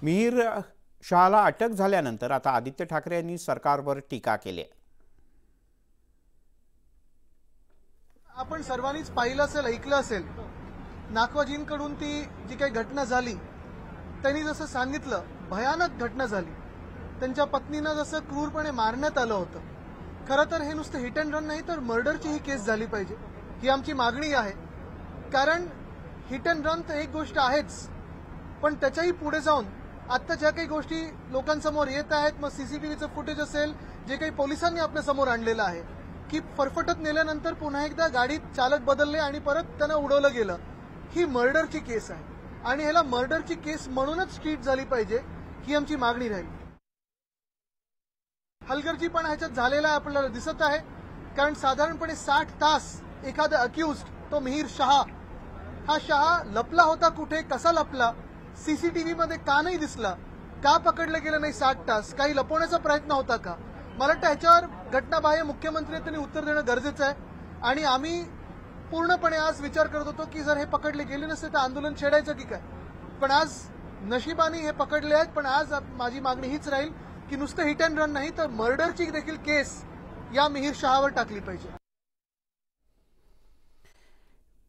मिहिर शहाला अटक झाल्यानंतर आता आदित्य ठाकरे यांनी सरकारवर टीका केली आहे। आपण सर्वांनीच पाहिलं असेल, ऐकलं असेल, नाखवाजींकडून ती जी काही घटना झाली, त्यांनी जसं सांगितलं भयानक घटना झाली। त्यांच्या पत्नींना जसं क्रूरपणे मारण्यात आलं होतं। खरं तर हे नुसतं हिट अँड रन नाही तर मर्डरची ही केस झाली पाहिजे, ही आमची मागणी आहे। कारण हिट अँड रन तर एक गोष्ट आहेच, पण त्याच्याही पुढे जाऊन आता ज्या काही गोष्टी लोकांसमोर येत आहेत, मग सीसीटीव्हीचं फुटेज असेल, जे काही पोलिसांनी आपल्या समोर आणलेलं आहे की फरफटत नेल्यानंतर पुन्हा एकदा गाडीत चालक बदलले आणि परत त्यांना उडवलं गेलं, ही मर्डरची केस आहे आणि ह्याला मर्डरची केस म्हणूनच ट्रीट झाली पाहिजे, ही आमची मागणी राहील। हलगर्जीपणा ह्याच्यात झालेला आपल्याला दिसत आहे, कारण साधारणपणे 60 तास एखादा अक्यूज्ड, तो मिहिर शहा, हा शहा लपला होता कुठे, कसा लपला, सीसीटीव्ही मध्ये का नाही दिसला, का पकडलं गेलं नाही 60 तास, काही लपवण्याचा प्रयत्न होता का? मला वाटतं ह्याच्यावर घटनाबाह्य मुख्यमंत्री त्यांनी उत्तर देणं गरजेचं आहे। आणि आम्ही पूर्णपणे आज विचार करत होतो की जर हे पकडले गेले नसते तर आंदोलन छेडायचं की काय, पण आज नशिबाने हे पकडले आहेत। पण आज माझी मागणी हीच राहील की नुसतं हिट अँड रन नाही तर मर्डरची देखील केस या मिहिर शहावर टाकली पाहिजे।